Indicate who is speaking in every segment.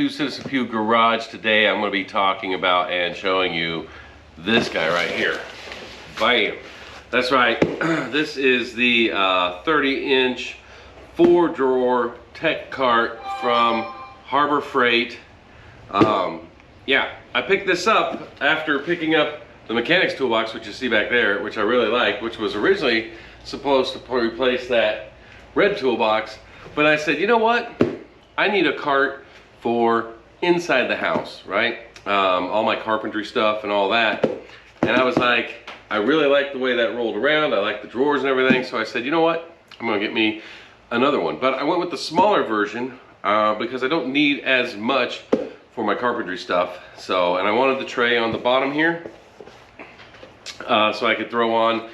Speaker 1: to Citizen Pew Garage. Today I'm going to be talking about and showing you this guy right here. Bam! That's right. This is the 30-inch 4-drawer tech cart from Harbor Freight. Yeah, I picked this up after picking up the mechanics toolbox, which you see back there, which I really like, which was originally supposed to replace that red toolbox. But I said, you know what? I need a cart for inside the house, right? All my carpentry stuff and all that. And I was like, I really like the way that rolled around. I like the drawers and everything. So I said, you know what? I'm gonna get me another one. But I went with the smaller version because I don't need as much for my carpentry stuff. So, and I wanted the tray on the bottom here so I could throw on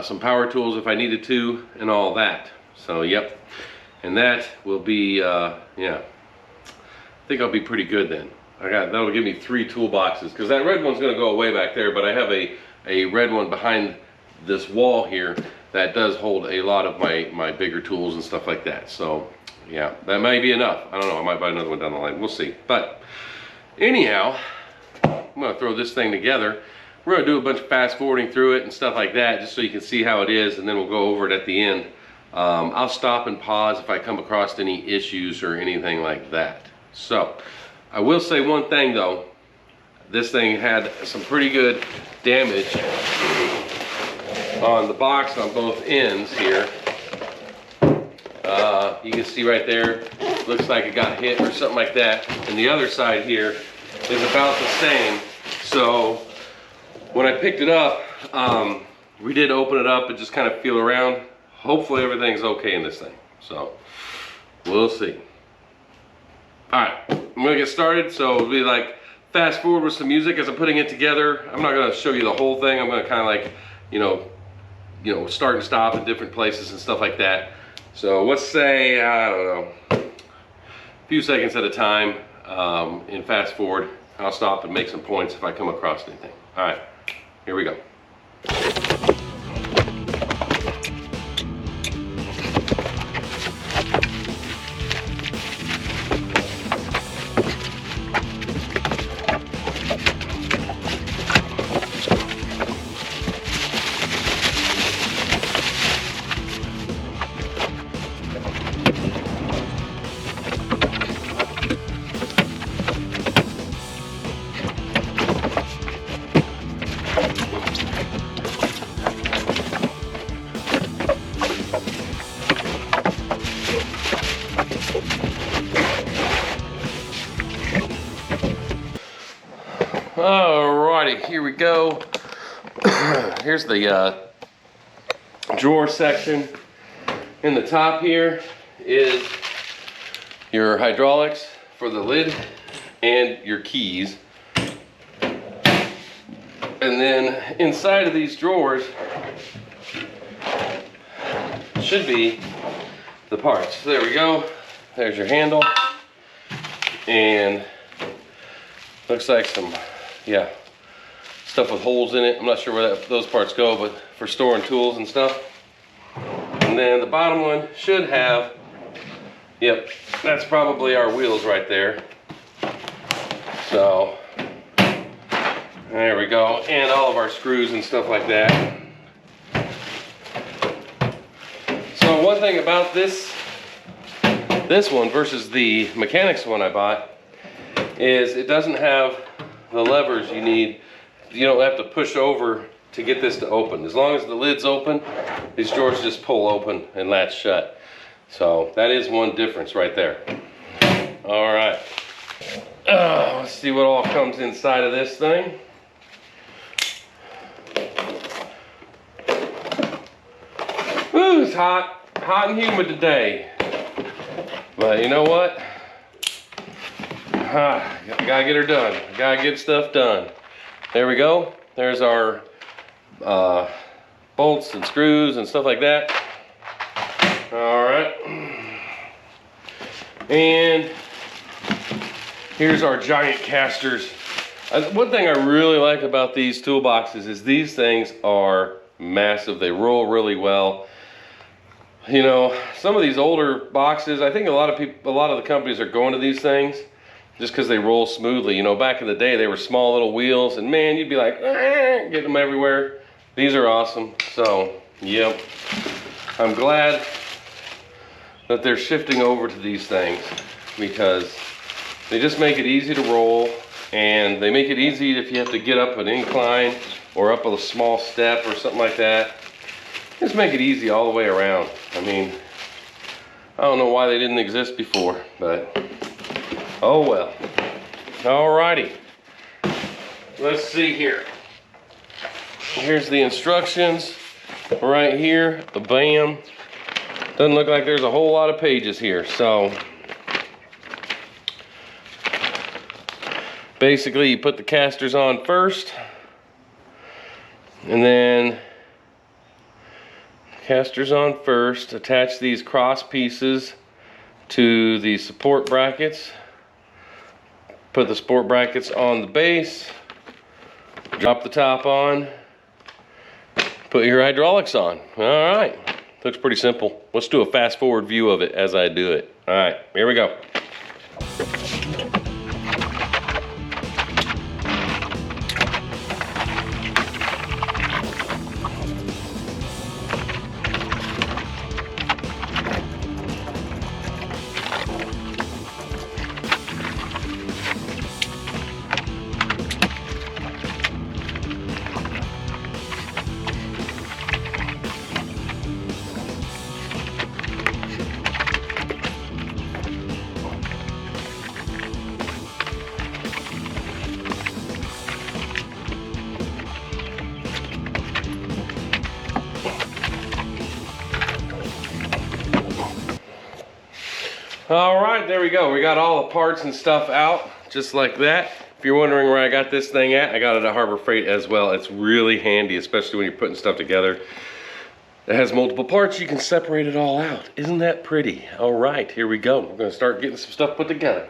Speaker 1: some power tools if I needed to and all that. So, yep. And that will be, yeah, I think I'll be pretty good then. That'll give me 3 toolboxes, because that red one's gonna go away back there, but I have a red one behind this wall here that does hold a lot of my bigger tools and stuff like that. So yeah, that may be enough. I don't know, I might buy another one down the line, we'll see. But anyhow, I'm gonna throw this thing together. We're gonna do a bunch of fast forwarding through it and stuff like that, just so you can see how it is, and then we'll go over it at the end. I'll stop and pause if I come across any issues or anything like that. So, I will say one thing though. This thing had some pretty good damage on the box on both ends here. You can see right there, looks like it got hit or something like that. And the other side here is about the same. So, when I picked it up, we did open it up and just kind of feel around. Hopefully everything's okay in this thing. So, we'll see. Alright, I'm gonna get started. So it'll be like fast forward with some music as I'm putting it together. I'm not gonna show you the whole thing. I'm gonna kind of like, you know, start and stop in different places and stuff like that. So let's say, I don't know, a few seconds at a time in fast forward. I'll stop and make some points if I come across anything. Alright, here we go. Alrighty, here we go. Here's the drawer section. In the top here is your hydraulics for the lid and your keys. And then inside of these drawers should be the parts. So there we go. There's your handle. And looks like some, yeah, stuff with holes in it. I'm not sure where those parts go, but for storing tools and stuff. And then the bottom one should have, yep, that's probably our wheels right there. So, there we go. And all of our screws and stuff like that. So one thing about this one versus the mechanics one I bought is it doesn't have the levers you need. You don't have to push over to get this to open. As long as the lid's open, these drawers just pull open and latch shut. So that is one difference right there. All right. Let's see what all comes inside of this thing. Ooh, it's hot and humid today. But you know what? Gotta get her done. Gotta get stuff done. There we go. There's our bolts and screws and stuff like that. All right. And here's our giant casters. One thing I really like about these toolboxes is these things are massive. They roll really well. You know, some of these older boxes, I think a lot of the companies are going to these things, just because they roll smoothly. You know, back in the day, they were small little wheels, and man, you'd be like, getting them everywhere. These are awesome. So, yep. I'm glad that they're shifting over to these things because they just make it easy to roll, and they make it easy if you have to get up an incline or up a small step or something like that. Just make it easy all the way around. I mean, I don't know why they didn't exist before, but oh well. Alrighty. Let's see here. Here's the instructions right here. Bam. Doesn't look like there's a whole lot of pages here. So basically you put the casters on first, and then casters on first, attach these cross pieces to the support brackets, put the support brackets on the base, drop the top on, put your hydraulics on. All right, looks pretty simple. Let's do a fast forward view of it as I do it. All right, here we go. All right, there we go. We got all the parts and stuff out, just like that. If you're wondering where I got this thing at, I got it at Harbor Freight as well. It's really handy, especially when you're putting stuff together. It has multiple parts, you can separate it all out. Isn't that pretty? All right, here we go. We're gonna start getting some stuff put together.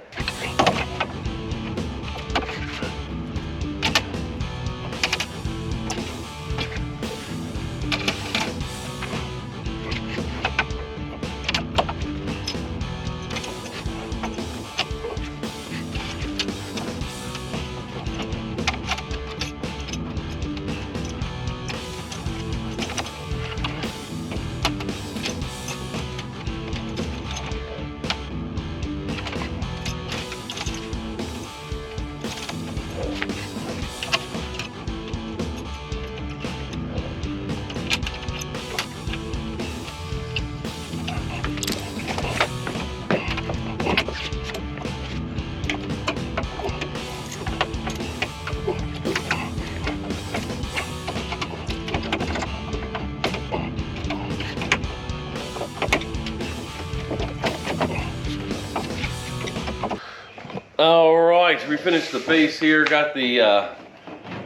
Speaker 1: All right, we finished the base here, got the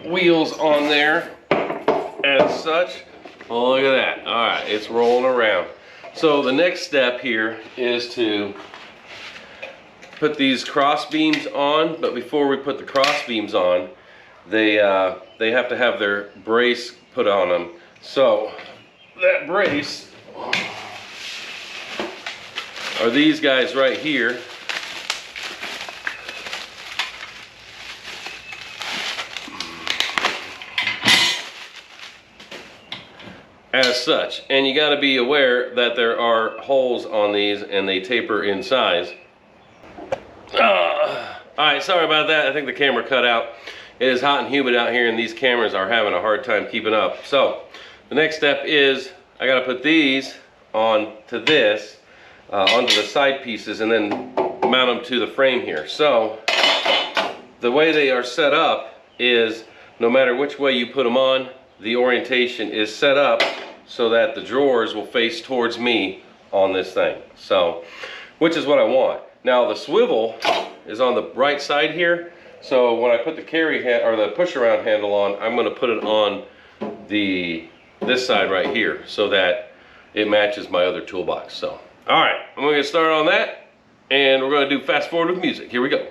Speaker 1: wheels on there as such. Oh, look at that. All right, it's rolling around. So the next step here is to put these cross beams on, but before we put the cross beams on, they have to have their brace put on them. So that brace are these guys right here. As such, and you got to be aware that there are holes on these and they taper in size. Alright, sorry about that. I think the camera cut out. It is hot and humid out here and these cameras are having a hard time keeping up. So the next step is I got to put these on to this, onto the side pieces, and then mount them to the frame here. So the way they are set up is no matter which way you put them on, the orientation is set up so that the drawers will face towards me on this thing. So, which is what I want. Now the swivel is on the right side here. So when I put the or the push around handle on, I'm going to put it on this side right here so that it matches my other toolbox. So, all right, I'm going to get started on that, and we're going to do fast forward with music. Here we go.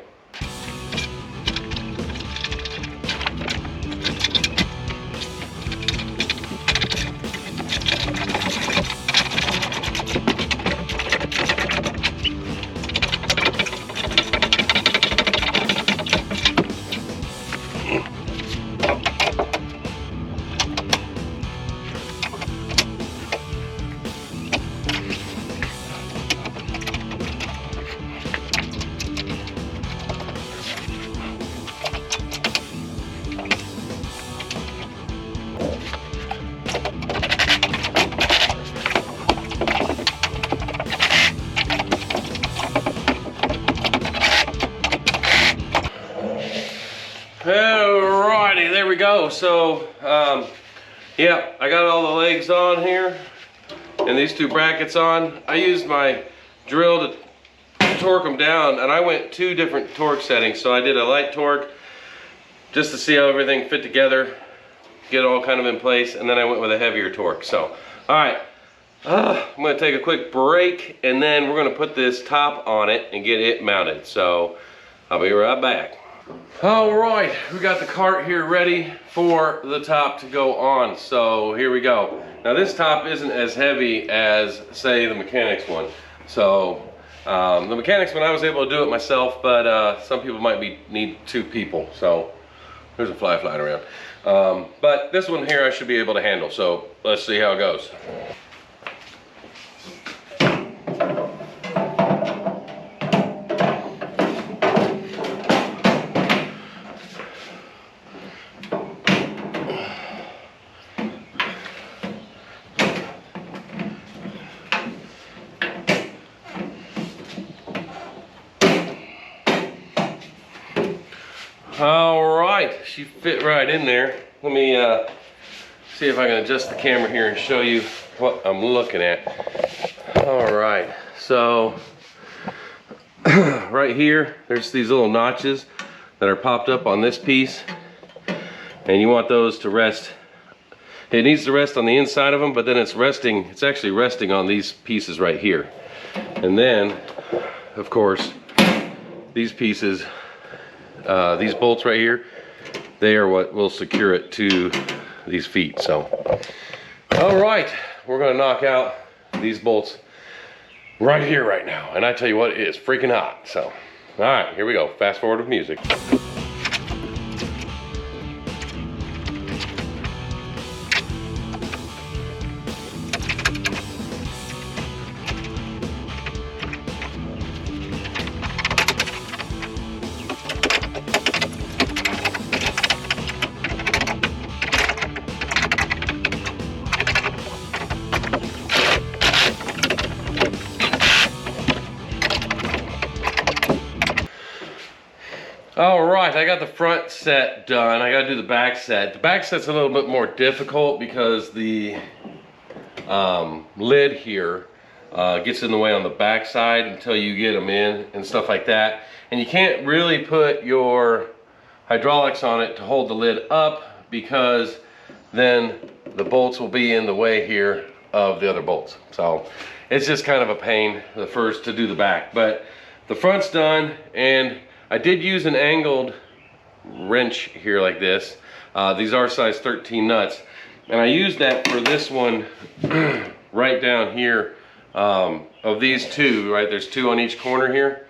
Speaker 1: Alrighty, there we go. So, yeah, I got all the legs on here and these two brackets on. I used my drill to torque them down, and I went 2 different torque settings. So I did a light torque just to see how everything fit together, get it all kind of in place, and then I went with a heavier torque. So, alright, I'm gonna take a quick break, and then we're gonna put this top on it and get it mounted. So, I'll be right back. All right, we got the cart here ready for the top to go on. So here we go. Now this top isn't as heavy as, say, the mechanics one. So the mechanics one, I was able to do it myself, but some people might need 2 people. So there's a fly flying around. But this one here I should be able to handle. So let's see how it goes. All right, she fit right in there. Let me see if I can adjust the camera here and show you what I'm looking at. All right, so right here, there's these little notches that are popped up on this piece, and you want those to rest. It needs to rest on the inside of them, but then it's actually resting on these pieces right here. And then, of course, these pieces, these bolts right here, they are what will secure it to these feet. So, all right, we're gonna knock out these bolts right here, right now. And I tell you what, it is freaking hot. So, all right, here we go. Fast forward with music. All right, I got the front set done. I gotta do the back set. The back set's a little bit more difficult because the lid here gets in the way on the back side until you get them in and stuff like that. And you can't really put your hydraulics on it to hold the lid up, because then the bolts will be in the way here of the other bolts. So it's just kind of a pain to do the back. But the front's done, and I did use an angled wrench here like this. These are size 13 nuts. And I used that for this one right down here of these 2, right? There's 2 on each corner here.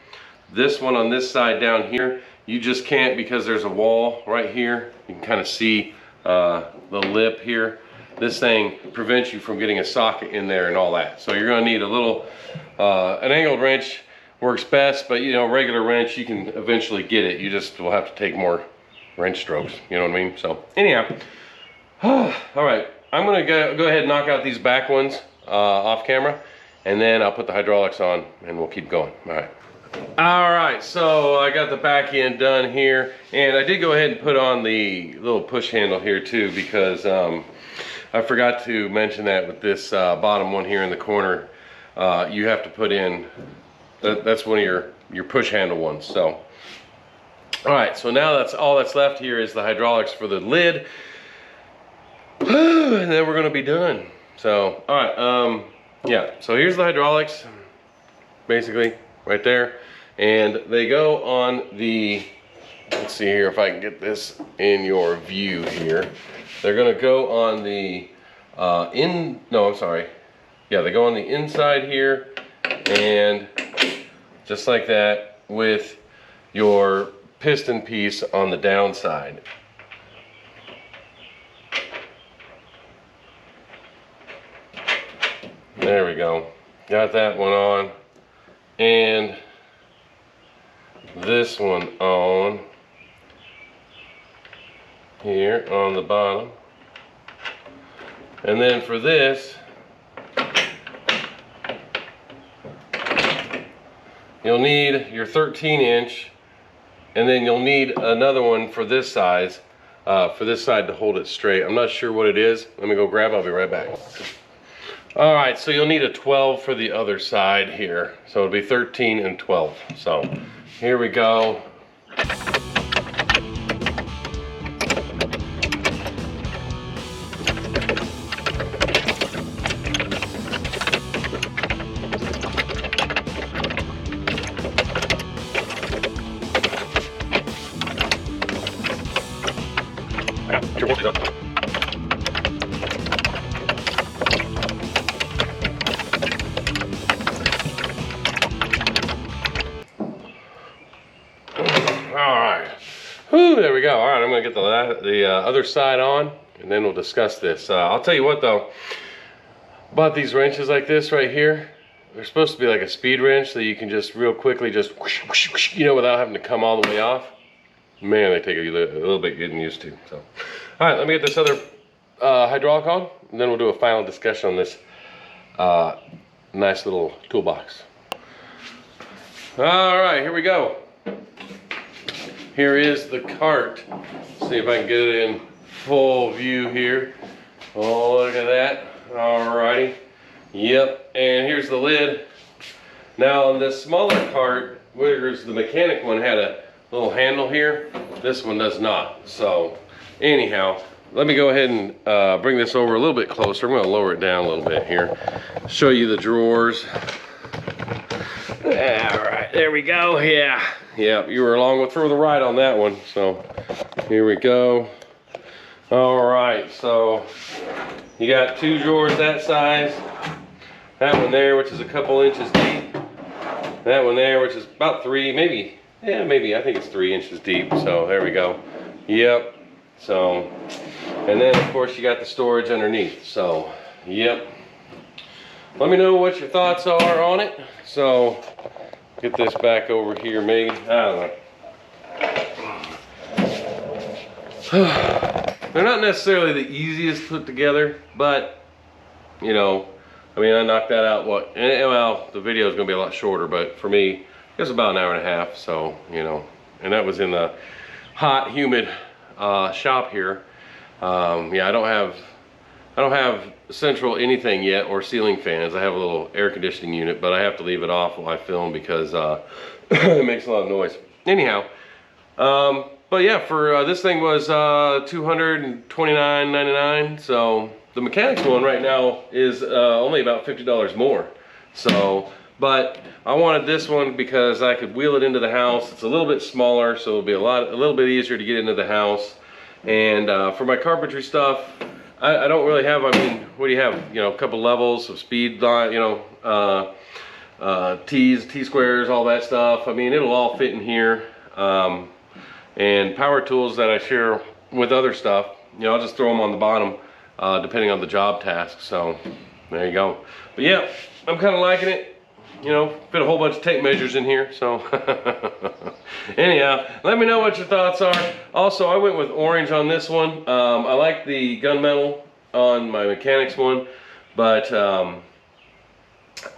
Speaker 1: This one on this side down here, you just can't, because there's a wall right here. You can kind of see the lip here. This thing prevents you from getting a socket in there and all that. So you're gonna need a little, an angled wrench works best, but you know, regular wrench, you can eventually get it. You just will have to take more wrench strokes, you know what I mean? So anyhow, all right, I'm gonna go ahead and knock out these back ones off camera, and then I'll put the hydraulics on and we'll keep going. All right, so I got the back end done here, and I did go ahead and put on the little push handle here too, because I forgot to mention that with this bottom one here in the corner, you have to put in, that's one of your push handle ones. So, all right, so now that's all that's left here is the hydraulics for the lid, and then we're gonna be done. So, all right, yeah, so here's the hydraulics, basically, right there. And they go on the, let's see here if I can get this in your view here. They're gonna go on the, they go on the inside here, and just like that, with your piston piece on the downside. There we go. Got that one on, and this one on here on the bottom. And then for this, you'll need your 13-inch and then you'll need another one for this size, for this side to hold it straight. I'm not sure what it is. Let me go grab it, I'll be right back. All right, so you'll need a 12 for the other side here. So it'll be 13 and 12. So here we go. There we go. All right, I'm gonna get the other side on, and then we'll discuss this. I'll tell you what though, bought these wrenches like this right here. They're supposed to be like a speed wrench that you can just real quickly just whoosh, whoosh, whoosh, you know, without having to come all the way off. Man, they take a little bit getting used to. So, all right, let me get this other hydraulic on, and then we'll do a final discussion on this nice little toolbox. All right, here we go. Here is the cart. See if I can get it in full view here. Oh, look at that. Alrighty. Yep, and here's the lid. Now on this smaller cart, whereas the mechanic one had a little handle here, this one does not. So anyhow, let me go ahead and bring this over a little bit closer. I'm gonna lower it down a little bit here. Show you the drawers. Alright, there we go. Yeah, you were along for the ride on that one. So here we go. All right, so you got two drawers that size. That one there, which is a couple inches deep. That one there, which is about 3, maybe, I think it's 3 inches deep. So there we go. Yep. So, and then of course you got the storage underneath. So, yep. Let me know what your thoughts are on it. So, get this back over here made. I don't know. They're not necessarily the easiest to put together, but you know, I mean, I knocked that out. Well, the video is going to be a lot shorter, but for me, it's about an hour and a half. So you know, and that was in the hot, humid shop here. Yeah, I don't have central anything yet or ceiling fans. I have a little air conditioning unit, but I have to leave it off while I film because it makes a lot of noise. Anyhow, but yeah, for this thing was $229.99. So the mechanics one right now is only about $50 more. So, but I wanted this one because I could wheel it into the house. It's a little bit smaller, so it'll be a little bit easier to get into the house. And for my carpentry stuff, I don't really have, I mean, what do you have? You know, a couple levels of speed, you know, T-squares, all that stuff. I mean, it'll all fit in here. And power tools that I share with other stuff, you know, I'll just throw them on the bottom, depending on the job task. So, there you go. But yeah, I'm kind of liking it. You know, fit a whole bunch of tape measures in here, so anyhow, let me know what your thoughts are. Also, I went with orange on this one. I like the gunmetal on my mechanics one, but I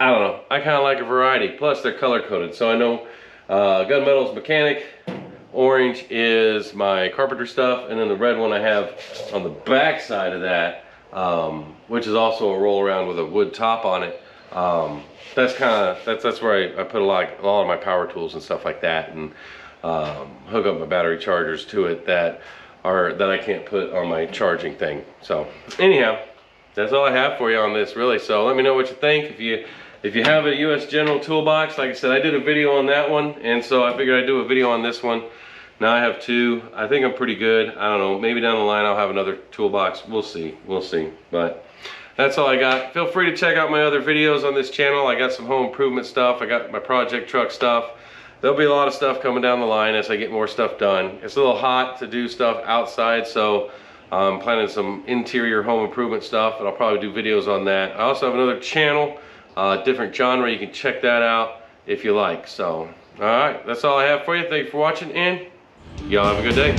Speaker 1: don't know, I kind of like a variety. Plus they're color coded, so I know gunmetal is mechanic, orange is my carpenter stuff, and then the red one I have on the back side of that, which is also a roll around with a wood top on it. That's where I put a lot of my power tools and stuff like that, and hook up my battery chargers to it that I can't put on my charging thing. So anyhow, that's all I have for you on this, really. So let me know what you think. If you have a US General toolbox, like I said, I did a video on that one, and so I figured I'd do a video on this one. Now I have two. I think I'm pretty good. I don't know, maybe down the line I'll have another toolbox. We'll see, but that's all I got. Feel free to check out my other videos on this channel. I got some home improvement stuff. I got my project truck stuff. There'll be a lot of stuff coming down the line as I get more stuff done. It's a little hot to do stuff outside, so I'm planning some interior home improvement stuff, and I'll probably do videos on that. I also have another channel, different genre. You can check that out if you like. So, all right, that's all I have for you. Thank you for watching, and y'all have a good day.